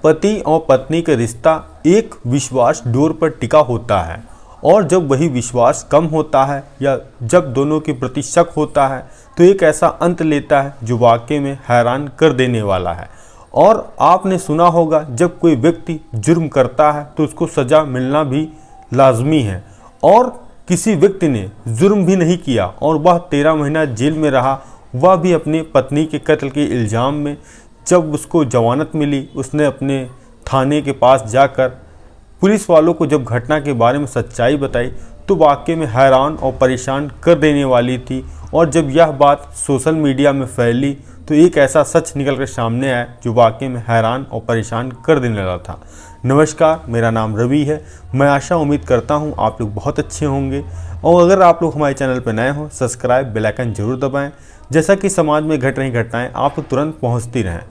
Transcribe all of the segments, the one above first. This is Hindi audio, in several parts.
पति और पत्नी का रिश्ता एक विश्वास डोर पर टिका होता है और जब वही विश्वास कम होता है या जब दोनों के प्रति शक होता है तो एक ऐसा अंत लेता है जो वाकई में हैरान कर देने वाला है। और आपने सुना होगा जब कोई व्यक्ति जुर्म करता है तो उसको सज़ा मिलना भी लाजमी है, और किसी व्यक्ति ने जुर्म भी नहीं किया और वह 13 महीना जेल में रहा, वह भी अपनी पत्नी के कत्ल के इल्ज़ाम में। जब उसको जमानत मिली उसने अपने थाने के पास जाकर पुलिस वालों को जब घटना के बारे में सच्चाई बताई तो वाकई में हैरान और परेशान कर देने वाली थी। और जब यह बात सोशल मीडिया में फैली तो एक ऐसा सच निकल कर सामने आया जो वाकई में हैरान और परेशान कर देने वाला था। नमस्कार, मेरा नाम रवि है। मैं आशा उम्मीद करता हूँ आप लोग बहुत अच्छे होंगे, और अगर आप लोग हमारे चैनल पर नए हों सब्सक्राइब बेल आइकन जरूर दबाएं, जैसा कि समाज में घट रही घटनाएं आप तक तुरंत पहुँचती रहें।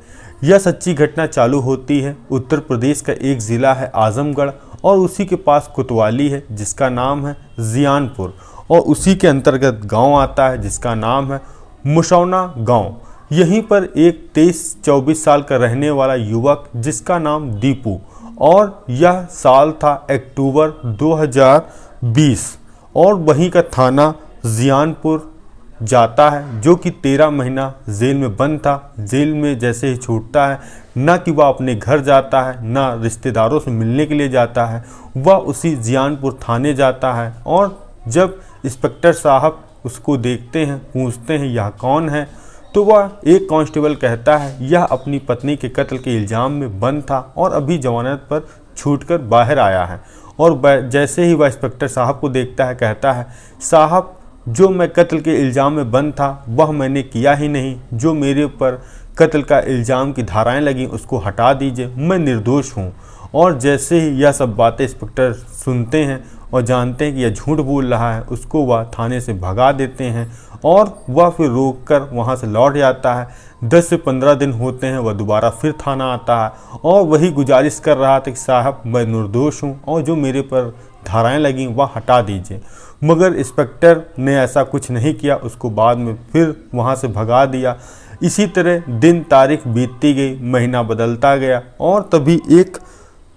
यह सच्ची घटना चालू होती है उत्तर प्रदेश का एक ज़िला है आजमगढ़, और उसी के पास कोतवाली है जिसका नाम है जियानपुर, और उसी के अंतर्गत गांव आता है जिसका नाम है मुशौना गांव। यहीं पर एक 23-24 साल का रहने वाला युवक जिसका नाम दीपू, और यह साल था अक्टूबर 2020, और वहीं का थाना जियानपुर जाता है जो कि 13 महीना जेल में बंद था। जेल में जैसे ही छूटता है ना कि वह अपने घर जाता है ना रिश्तेदारों से मिलने के लिए जाता है, वह उसी जियानपुर थाने जाता है। और जब इंस्पेक्टर साहब उसको देखते हैं, पूछते हैं यह कौन है, तो वह एक कांस्टेबल कहता है यह अपनी पत्नी के कत्ल के इल्ज़ाम में बंद था और अभी जमानत पर छूटकर बाहर आया है। और जैसे ही वह इंस्पेक्टर साहब को देखता है कहता है साहब, जो मैं कत्ल के इल्ज़ाम में बंद था वह मैंने किया ही नहीं, जो मेरे ऊपर कत्ल का इल्ज़ाम की धाराएं लगी उसको हटा दीजिए, मैं निर्दोष हूँ। और जैसे ही यह सब बातें इंस्पेक्टर सुनते हैं और जानते हैं कि यह झूठ बोल रहा है, उसको वह थाने से भगा देते हैं और वह फिर रोक कर वहाँ से लौट जाता है। 10 से 15 दिन होते हैं, वह दोबारा फिर थाना आता है और वही गुजारिश कर रहा था कि साहब मैं निर्दोष हूँ और जो मेरे पर धाराएं लगी वह हटा दीजिए, मगर इंस्पेक्टर ने ऐसा कुछ नहीं किया, उसको बाद में फिर वहाँ से भगा दिया। इसी तरह दिन तारीख बीतती गई, महीना बदलता गया और तभी एक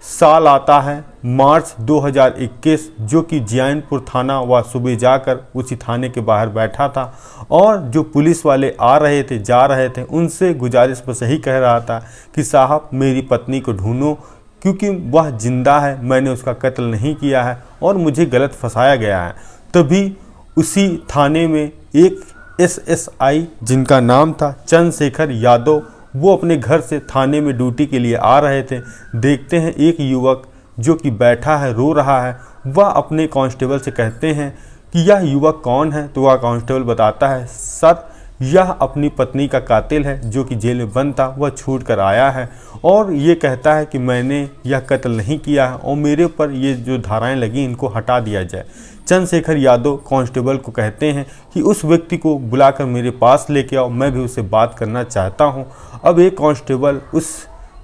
साल आता है मार्च 2021, जो कि जियानपुर थाना वह सुबह जाकर उसी थाने के बाहर बैठा था और जो पुलिस वाले आ रहे थे जा रहे थे उनसे गुजारिश बस यही कह रहा था कि साहब मेरी पत्नी को ढूंढो क्योंकि वह जिंदा है, मैंने उसका कत्ल नहीं किया है और मुझे गलत फंसाया गया है। तभी उसी थाने में एक एसएसआई जिनका नाम था चंद्रशेखर यादव, वो अपने घर से थाने में ड्यूटी के लिए आ रहे थे। देखते हैं एक युवक जो कि बैठा है रो रहा है, वह अपने कांस्टेबल से कहते हैं कि यह युवक कौन है, तो वह कांस्टेबल बताता है सर यह अपनी पत्नी का कातिल है जो कि जेल में बंद था, वह छूट कर आया है और ये कहता है कि मैंने यह कत्ल नहीं किया है और मेरे ऊपर ये जो धाराएं लगी इनको हटा दिया जाए। चंद्रशेखर यादव कांस्टेबल को कहते हैं कि उस व्यक्ति को बुलाकर मेरे पास लेके आओ, मैं भी उससे बात करना चाहता हूँ। अब एक कांस्टेबल उस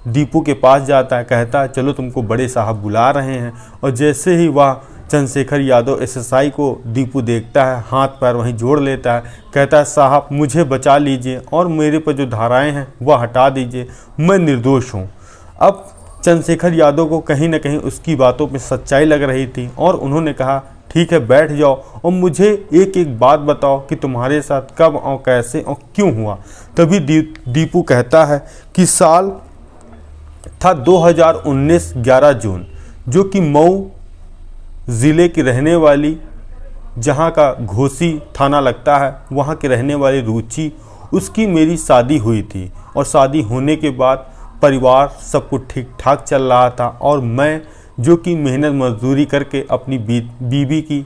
दीपू के पास जाता है, कहता है चलो तुमको बड़े साहब बुला रहे हैं। और जैसे ही वह चंद्रशेखर यादव एसएसआई को दीपू देखता है, हाथ पैर वहीं जोड़ लेता है, कहता है साहब मुझे बचा लीजिए और मेरे पर जो धाराएं हैं वह हटा दीजिए, मैं निर्दोष हूँ। अब चंद्रशेखर यादव को कहीं ना कहीं उसकी बातों में सच्चाई लग रही थी और उन्होंने कहा ठीक है बैठ जाओ और मुझे एक एक बात बताओ कि तुम्हारे साथ कब और कैसे और क्यों हुआ। तभी दीपू कहता है कि साल था 2019 11 जून, जो कि मऊ ज़िले की रहने वाली, जहां का घोसी थाना लगता है, वहां के रहने वाली रुचि, उसकी मेरी शादी हुई थी और शादी होने के बाद परिवार सब कुछ ठीक ठाक चल रहा था और मैं जो कि मेहनत मजदूरी करके अपनी बीवी की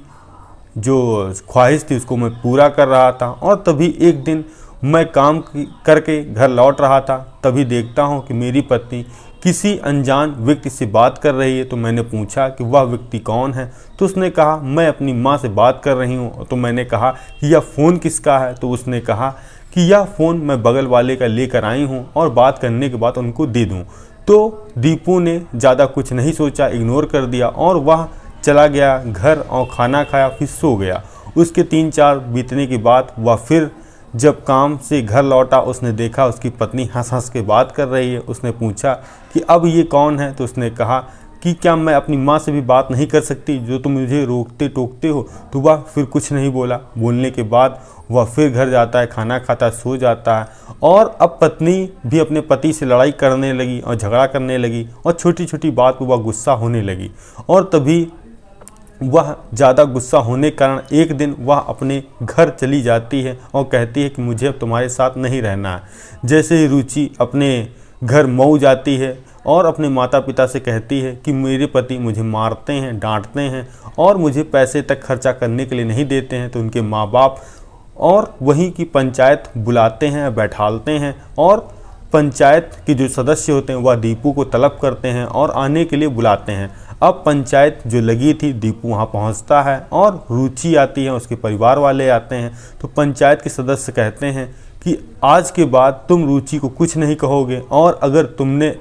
जो ख्वाहिश थी उसको मैं पूरा कर रहा था। और तभी एक दिन मैं काम करके घर लौट रहा था, तभी देखता हूँ कि मेरी पत्नी किसी अनजान व्यक्ति से बात कर रही है। तो मैंने पूछा कि वह व्यक्ति कौन है, तो उसने कहा मैं अपनी माँ से बात कर रही हूँ। तो मैंने कहा कि यह फ़ोन किसका है, तो उसने कहा कि यह फ़ोन मैं बगल वाले का लेकर आई हूँ और बात करने के बाद उनको दे दूँ। तो दीपू ने ज़्यादा कुछ नहीं सोचा, इग्नोर कर दिया और वह चला गया घर और खाना खाया, फिर सो गया। उसके 3-4 बीतने के बाद वह फिर जब काम से घर लौटा उसने देखा उसकी पत्नी हंस हंस के बात कर रही है। उसने पूछा कि अब ये कौन है? तो उसने कहा कि क्या मैं अपनी माँ से भी बात नहीं कर सकती, जो तुम मुझे रोकते टोकते हो? तो वह फिर कुछ नहीं बोला। बोलने के बाद वह फिर घर जाता है, खाना खाता है, सो जाता है। और अब पत्नी भी अपने पति से लड़ाई करने लगी और झगड़ा करने लगी और छोटी छोटी बात पर वह गुस्सा होने लगी। और तभी वह ज़्यादा गुस्सा होने के कारण एक दिन वह अपने घर चली जाती है और कहती है कि मुझे अब तुम्हारे साथ नहीं रहना है। जैसे ही रुचि अपने घर मऊ जाती है और अपने माता पिता से कहती है कि मेरे पति मुझे मारते हैं, डांटते हैं और मुझे पैसे तक खर्चा करने के लिए नहीं देते हैं, तो उनके माँ बाप और वहीं की पंचायत बुलाते हैं, बैठालते हैं और पंचायत के जो सदस्य होते हैं वह दीपू को तलब करते हैं और आने के लिए बुलाते हैं। अब पंचायत जो लगी थी, दीपू वहाँ पहुँचता है और रुचि आती है, उसके परिवार वाले आते हैं। तो पंचायत के सदस्य कहते हैं कि आज के बाद तुम रुचि को कुछ नहीं कहोगे और अगर तुमने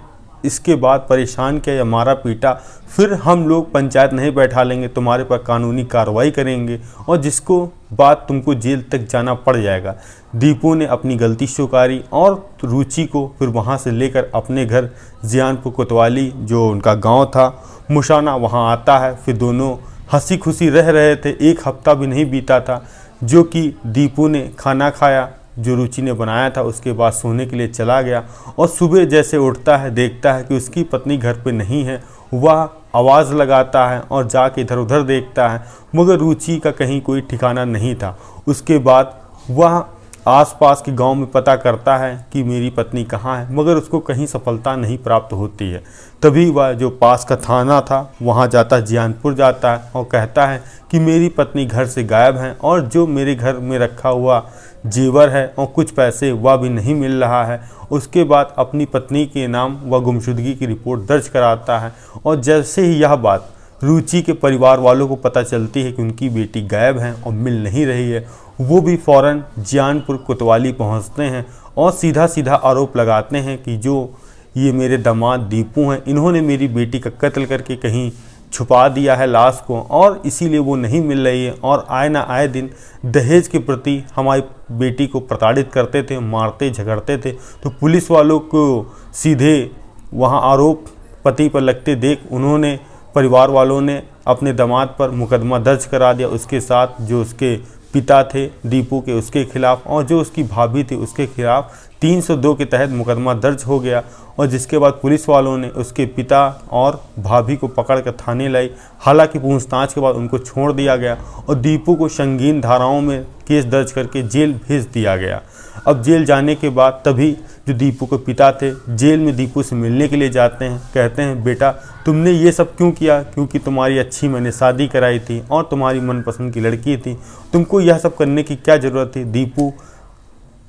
इसके बाद परेशान किया या मारा पीटा, फिर हम लोग पंचायत नहीं बैठा लेंगे, तुम्हारे पर कानूनी कार्रवाई करेंगे और जिसको बाद तुमको जेल तक जाना पड़ जाएगा। दीपू ने अपनी गलती स्वीकारी और रुचि को फिर वहाँ से लेकर अपने घर जियानपुर कोतवाली जो उनका गांव था मुशाना, वहाँ आता है। फिर दोनों हंसी खुशी रह रहे थे। एक हफ्ता भी नहीं बीता था जो कि दीपू ने खाना खाया जो रुचि ने बनाया था, उसके बाद सोने के लिए चला गया और सुबह जैसे उठता है देखता है कि उसकी पत्नी घर पे नहीं है। वह आवाज़ लगाता है और जाके इधर उधर देखता है, मगर रुचि का कहीं कोई ठिकाना नहीं था। उसके बाद वह आसपास के गांव में पता करता है कि मेरी पत्नी कहाँ है, मगर उसको कहीं सफलता नहीं प्राप्त होती है। तभी वह जो पास का थाना था वहाँ जाता है, जियानपुर जाता है और कहता है कि मेरी पत्नी घर से गायब है और जो मेरे घर में रखा हुआ जेवर है और कुछ पैसे वह भी नहीं मिल रहा है। उसके बाद अपनी पत्नी के नाम वह गुमशुदगी की रिपोर्ट दर्ज कराता है और जैसे ही यह बात रुचि के परिवार वालों को पता चलती है कि उनकी बेटी गायब है और मिल नहीं रही है, वो भी फ़ौरन जियानपुर कोतवाली पहुंचते हैं और सीधा सीधा आरोप लगाते हैं कि जो ये मेरे दामाद दीपू हैं, इन्होंने मेरी बेटी का कत्ल करके कहीं छुपा दिया है लाश को और इसीलिए वो नहीं मिल रही है और आए ना आए दिन दहेज के प्रति हमारी बेटी को प्रताड़ित करते थे, मारते झगड़ते थे। तो पुलिस वालों को सीधे वहाँ आरोप पति पर लगते देख उन्होंने परिवार वालों ने अपने दामाद पर मुकदमा दर्ज करा दिया। उसके साथ जो उसके पिता थे दीपू के, उसके खिलाफ और जो उसकी भाभी थी उसके खिलाफ 302 के तहत मुकदमा दर्ज हो गया और जिसके बाद पुलिस वालों ने उसके पिता और भाभी को पकड़कर थाने लाई। हालांकि पूछताछ के बाद उनको छोड़ दिया गया और दीपू को संगीन धाराओं में केस दर्ज करके जेल भेज दिया गया। अब जेल जाने के बाद तभी जो दीपू के पिता थे जेल में दीपू से मिलने के लिए जाते हैं। कहते हैं बेटा तुमने ये सब क्यों किया? क्योंकि तुम्हारी अच्छी मैंने शादी कराई थी और तुम्हारी मनपसंद की लड़की थी, तुमको यह सब करने की क्या ज़रूरत थी? दीपू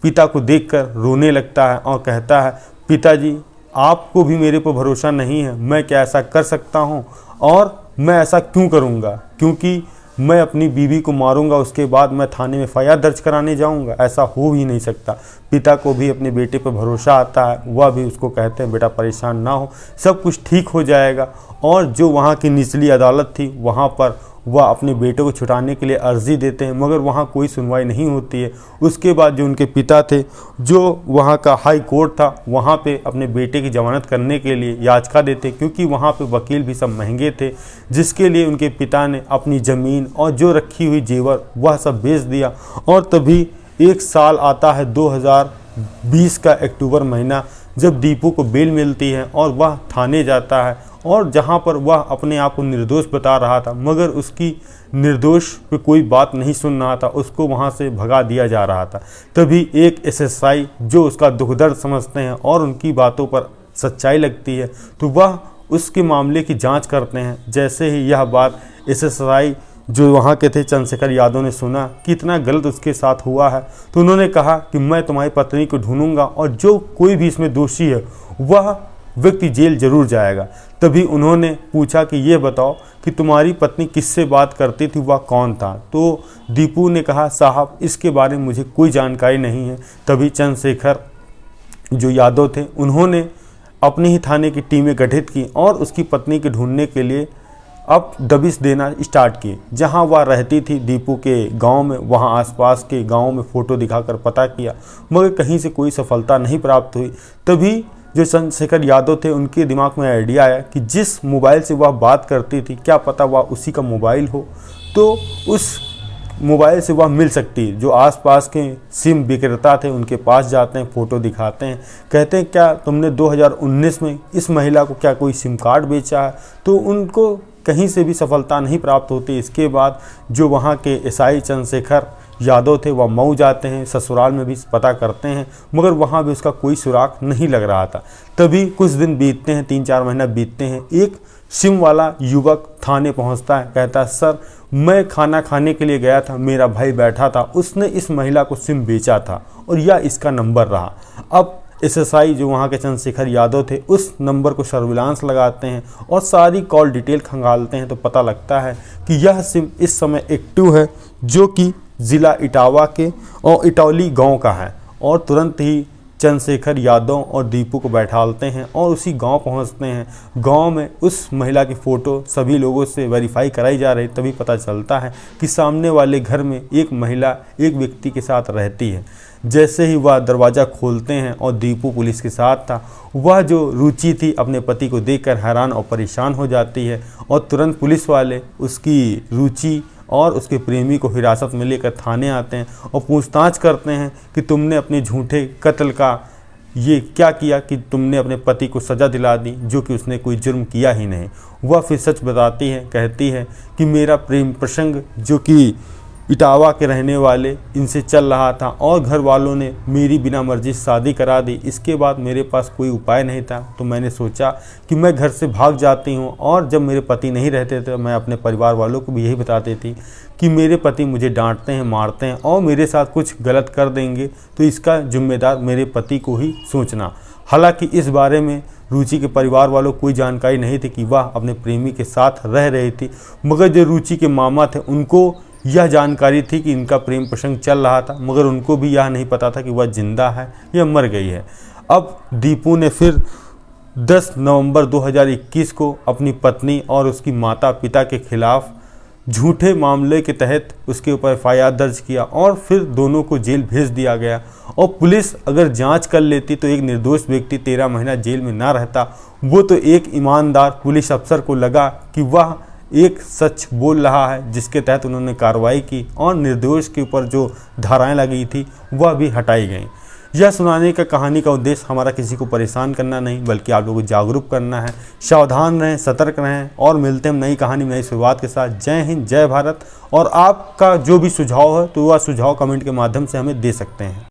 पिता को देखकर रोने लगता है और कहता है पिताजी आपको भी मेरे पर भरोसा नहीं है, मैं क्या ऐसा कर सकता हूँ और मैं ऐसा क्यों करूँगा? क्योंकि मैं अपनी बीवी को मारूंगा उसके बाद मैं थाने में एफआईआर दर्ज कराने जाऊंगा, ऐसा हो ही नहीं सकता। पिता को भी अपने बेटे पर भरोसा आता है, वह भी उसको कहते हैं बेटा परेशान ना हो, सब कुछ ठीक हो जाएगा। और जो वहाँ की निचली अदालत थी वहाँ पर वह अपने बेटे को छुटाने के लिए अर्जी देते हैं, मगर वहाँ कोई सुनवाई नहीं होती है। उसके बाद जो उनके पिता थे, जो वहाँ का हाई कोर्ट था, वहाँ पे अपने बेटे की जमानत करने के लिए याचिका देते, क्योंकि वहाँ पे वकील भी सब महंगे थे, जिसके लिए उनके पिता ने अपनी ज़मीन और जो रखी हुई जेवर वह सब बेच दिया। और तभी एक साल आता है 2020 का अक्टूबर महीना, जब दीपू को बेल मिलती है और वह थाने जाता है और जहां पर वह अपने आप को निर्दोष बता रहा था, मगर उसकी निर्दोष पे कोई बात नहीं सुन रहा था, उसको वहां से भगा दिया जा रहा था। तभी एक एसएसआई जो उसका दुख दर्द समझते हैं और उनकी बातों पर सच्चाई लगती है, तो वह उसके मामले की जांच करते हैं। जैसे ही यह बात एसएसआई जो वहाँ के थे चंद्रशेखर यादव ने सुना कि इतना गलत उसके साथ हुआ है, तो उन्होंने कहा कि मैं तुम्हारी पत्नी को ढूंढूंगा और जो कोई भी इसमें दोषी है वह व्यक्ति जेल जरूर जाएगा। तभी उन्होंने पूछा कि ये बताओ कि तुम्हारी पत्नी किससे बात करती थी, वह कौन था? तो दीपू ने कहा साहब इसके बारे में मुझे कोई जानकारी नहीं है। तभी चंद्रशेखर जो यादव थे उन्होंने अपने ही थाने की टीमें गठित की और उसकी पत्नी के ढूंढने के लिए अब दबिश देना स्टार्ट किए। जहां वह रहती थी दीपू के गांव में, वहां आसपास के गांव में फ़ोटो दिखाकर पता किया, मगर कहीं से कोई सफलता नहीं प्राप्त हुई। तभी जो चंद्रशेखर यादव थे उनके दिमाग में आइडिया आया कि जिस मोबाइल से वह बात करती थी, क्या पता वह उसी का मोबाइल हो, तो उस मोबाइल से वह मिल सकती है। जो आसपास के सिम विक्रेता थे उनके पास जाते हैं, फ़ोटो दिखाते हैं, कहते हैं क्या तुमने 2019 में इस महिला को क्या कोई सिम कार्ड बेचा है, तो उनको कहीं से भी सफलता नहीं प्राप्त होती। इसके बाद जो वहाँ के एसआई चंद्रशेखर यादव थे वह मऊ जाते हैं, ससुराल में भी पता करते हैं, मगर वहाँ भी उसका कोई सुराग नहीं लग रहा था। तभी कुछ दिन बीतते हैं, 3-4 महीना बीतते हैं। एक सिम वाला युवक थाने पहुंचता है, कहता है सर मैं खाना खाने के लिए गया था, मेरा भाई बैठा था, उसने इस महिला को सिम बेचा था और यह इसका नंबर रहा। अब एसएसआई जो वहाँ के चंद्रशेखर यादव थे उस नंबर को सर्विलांस लगाते हैं और सारी कॉल डिटेल खंगालते हैं, तो पता लगता है कि यह सिम इस समय एक्टिव है, जो कि ज़िला इटावा के और इटौली गांव का है। और तुरंत ही चंद्रशेखर यादव और दीपू को बैठालते हैं और उसी गांव पहुंचते हैं। गांव में उस महिला की फ़ोटो सभी लोगों से वेरीफाई कराई जा रही, तभी पता चलता है कि सामने वाले घर में एक महिला एक व्यक्ति के साथ रहती है। जैसे ही वह दरवाज़ा खोलते हैं और दीपू पुलिस के साथ था, वह जो रुचि थी अपने पति को देखकर हैरान और परेशान हो जाती है और तुरंत पुलिस वाले उसकी रुचि और उसके प्रेमी को हिरासत में लेकर थाने आते हैं और पूछताछ करते हैं कि तुमने अपने झूठे कत्ल का ये क्या किया कि तुमने अपने पति को सज़ा दिला दी, जो कि उसने कोई जुर्म किया ही नहीं। वह फिर सच बताती है, कहती है कि मेरा प्रेम प्रसंग जो कि इटावा के रहने वाले इनसे चल रहा था और घर वालों ने मेरी बिना मर्जी शादी करा दी। इसके बाद मेरे पास कोई उपाय नहीं था, तो मैंने सोचा कि मैं घर से भाग जाती हूँ। और जब मेरे पति नहीं रहते थे, मैं अपने परिवार वालों को भी यही बताती थी कि मेरे पति मुझे डांटते हैं, मारते हैं और मेरे साथ कुछ गलत कर देंगे, तो इसका जिम्मेदार मेरे पति को ही सोचना। हालांकि इस बारे में रुचि के परिवार वालों को कोई जानकारी नहीं थी कि वह अपने प्रेमी के साथ रह रही थी, मगर जो रुचि के मामा थे उनको यह जानकारी थी कि इनका प्रेम प्रसंग चल रहा था, मगर उनको भी यह नहीं पता था कि वह जिंदा है या मर गई है। अब दीपू ने फिर 10 नवंबर 2021 को अपनी पत्नी और उसकी माता पिता के खिलाफ झूठे मामले के तहत उसके ऊपर FIR दर्ज किया और फिर दोनों को जेल भेज दिया गया। और पुलिस अगर जांच कर लेती तो एक निर्दोष व्यक्ति 13 महीना जेल में ना रहता। वो तो एक ईमानदार पुलिस अफसर को लगा कि वह एक सच बोल रहा है, जिसके तहत उन्होंने कार्रवाई की और निर्दोष के ऊपर जो धाराएं लगी थी वह भी हटाई गई। यह सुनाने का कहानी का उद्देश्य हमारा किसी को परेशान करना नहीं, बल्कि आप लोगों को जागरूक करना है। सावधान रहें, सतर्क रहें और मिलते हैं नई कहानी नई शुरुआत के साथ। जय हिंद, जय भारत। और आपका जो भी सुझाव है तो वह सुझाव कमेंट के माध्यम से हमें दे सकते हैं।